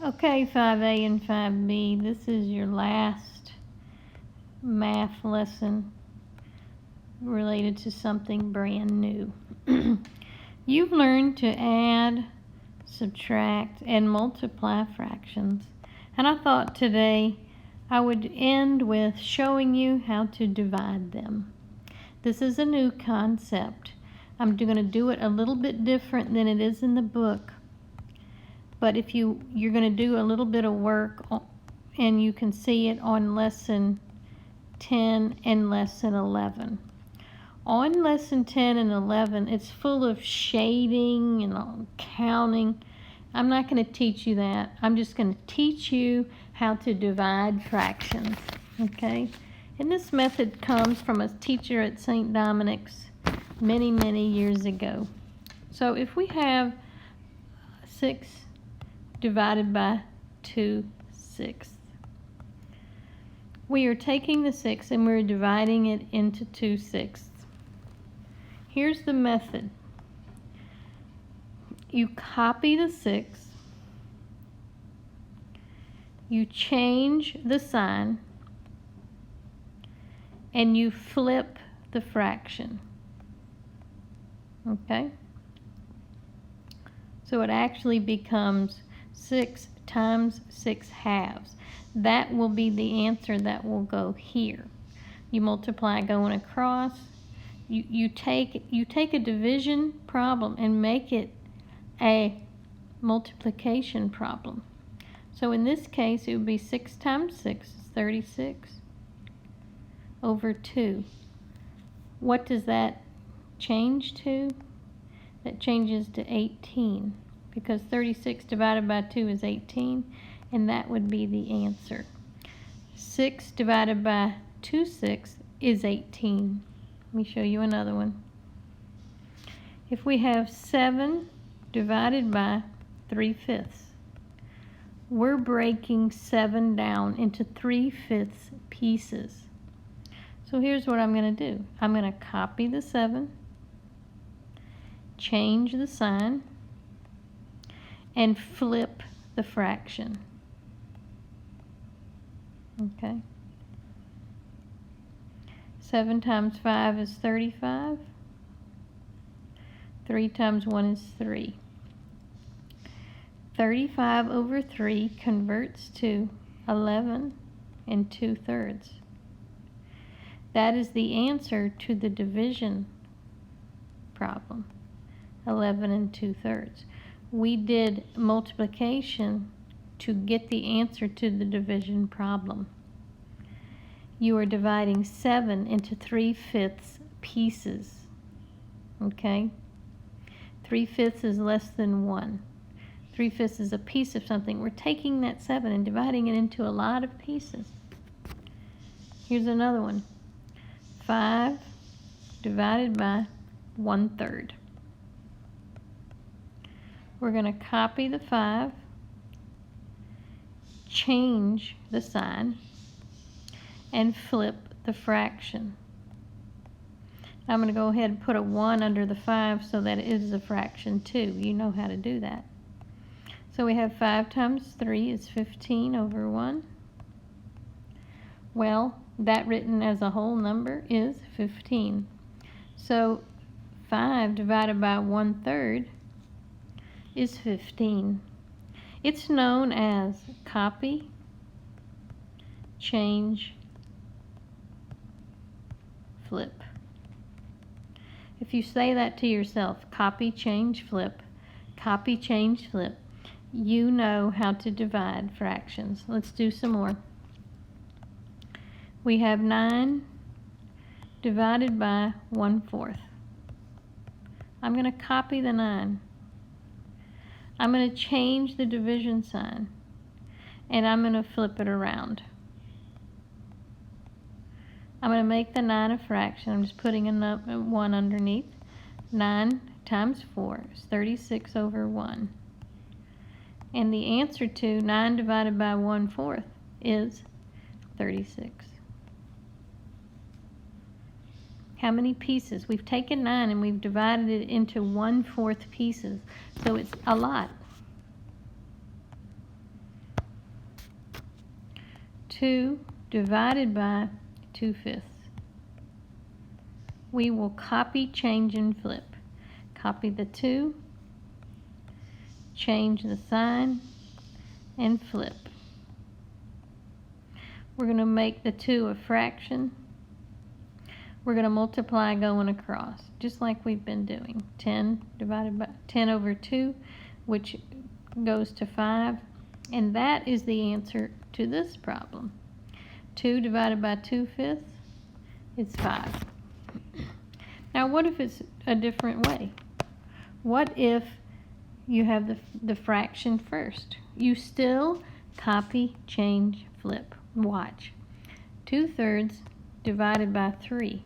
Okay, 5A and 5B, this is your last math lesson related to something brand new. You've learned to add, subtract, and multiply fractions. And I thought today I would end with showing you how to divide them. This is a new concept. I'm going to do it a little bit different than it is in the book. But if you're going to do a little bit of work, and you can see it on lesson 10 and lesson 11. On lesson 10 and 11, it's full of shading and counting. I'm not going to teach you that. I'm just going to teach you how to divide fractions, okay? And this method comes from a teacher at St. Dominic's many, many years ago. So if we have 6 divided by 2/6. We are taking the 6 and we're dividing it into 2/6. Here's the method. You copy the 6, you change the sign, and you flip the fraction. Okay? So it actually becomes 6 times 6/2. That will be the answer that will go here. You multiply going across. You take a division problem and make it a multiplication problem. So in this case, it would be 6 times 6 is 36 over 2. What does that change to? That changes to 18, because 36 divided by 2 is 18, and that would be the answer. 6 divided by 2/6 is 18. Let me show you another one. If we have 7 divided by 3/5, we're breaking 7 down into 3/5 pieces. So here's what I'm going to do. I'm going to copy the 7, change the sign, and flip the fraction. Okay. 7 times 5 is 35. 3 times 1 is 3. 35 over 3 converts to 11 2/3. That is the answer to the division problem, 11 2/3. We did multiplication to get the answer to the division problem. You are dividing 7 into 3/5 pieces, okay? 3/5 is less than 1. 3/5 is a piece of something. We're taking that 7 and dividing it into a lot of pieces. Here's another one. 5 divided by 1/3. We're going to copy the 5, change the sign, and flip the fraction. I'm going to go ahead and put a 1 under the 5 so that it is a fraction too. You know how to do that. So we have 5 times 3 is 15 over 1. Well, that written as a whole number is 15. So 5 divided by 1/3 is 15. It's known as copy, change, flip. If you say that to yourself, copy, change, flip, copy, change, flip, you know how to divide fractions. Let's do some more. We have 9 divided by 1/4. I'm going to copy the 9. I'm going to change the division sign, and I'm going to flip it around. I'm going to make the 9 a fraction. I'm just putting a 1 underneath. 9 times 4 is 36 over 1. And the answer to 9 divided by 1/4 is 36. How many pieces? We've taken 9 and we've divided it into 1/4 pieces. So it's a lot. 2 divided by 2/5. We will copy, change, and flip. Copy the 2, change the sign, and flip. We're going to make the 2 a fraction. We're going to multiply going across, just like we've been doing. 10 divided by 10 over 2, which goes to 5. And that is the answer to this problem. 2 divided by 2/5 is 5. Now what if it's a different way? What if you have the fraction first? You still copy, change, flip. Watch. 2/3 divided by 3.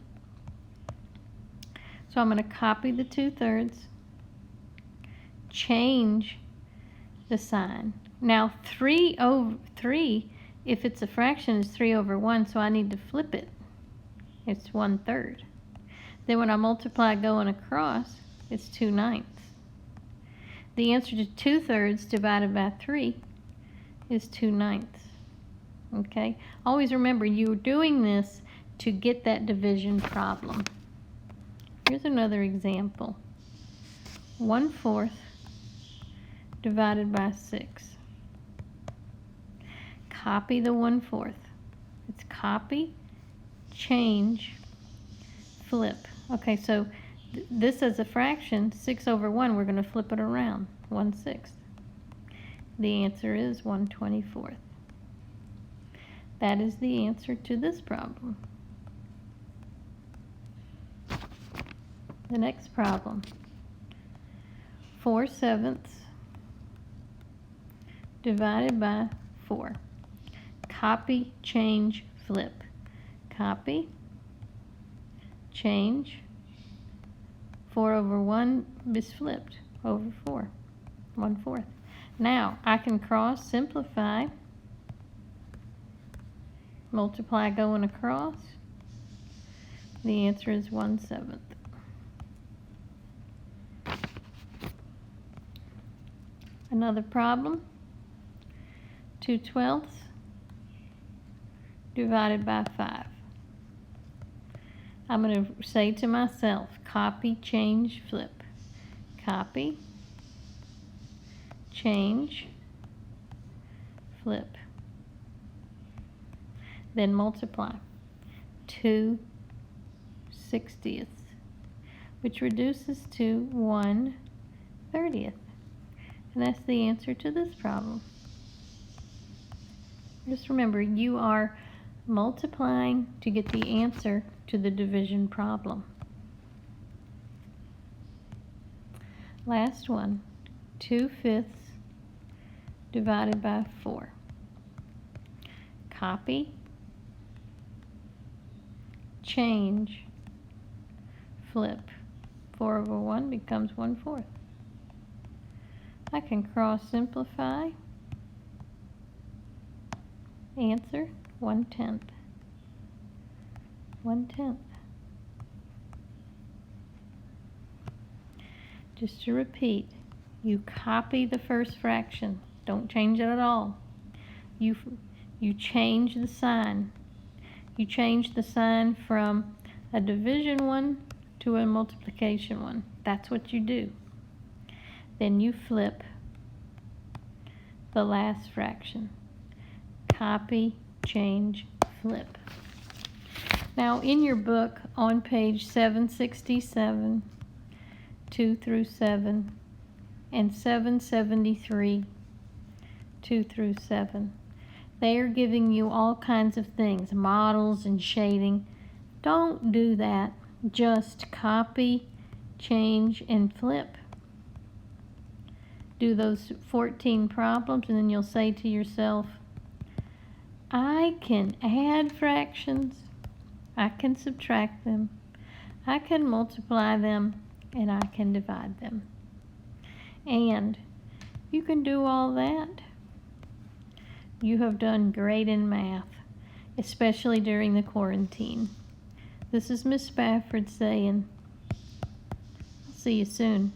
So I'm going to copy the 2/3, change the sign. Now 3 over 3, if it's a fraction, is 3 over 1, so I need to flip it. It's 1/3. Then when I multiply going across, it's 2/9. The answer to 2/3 divided by 3 is 2/9. Okay? Always remember, you're doing this to get that division problem. Here's another example. 1/4 divided by 6. Copy the 1/4. It's copy, change, flip. Okay, so this as a fraction, 6 over 1, we're going to flip it around, 1/6. The answer is 1/24. That is the answer to this problem. The next problem. 4/7 divided by 4. Copy, change, flip. Copy, change. 4 over 1 is flipped over 4, 1/4. Now I can cross simplify, multiply going across. The answer is 1/7. Another problem. 2/12 divided by 5. I'm going to say to myself, copy, change, flip. Copy, change, flip. Then multiply. 2/60, which reduces to 1/30. And that's the answer to this problem. Just remember, you are multiplying to get the answer to the division problem. Last one. 2/5 divided by 4. Copy, change, flip. 4 over 1 becomes 1/4. I can cross simplify. Answer 1/10. 1/10. Just to repeat, you copy the first fraction. Don't change it at all. You change the sign. You change the sign from a division one to a multiplication one. That's what you do. Then you flip the last fraction. Copy, change, flip. Now in your book on page 767, 2 through 7, and 773, 2 through 7, they are giving you all kinds of things, models and shading. Don't do that. Just copy, change, and flip. Do those 14 problems, and then you'll say to yourself, I can add fractions, I can subtract them, I can multiply them, and I can divide them. And you can do all that. You have done great in math, especially during the quarantine. This is Miss Spafford saying, I'll see you soon.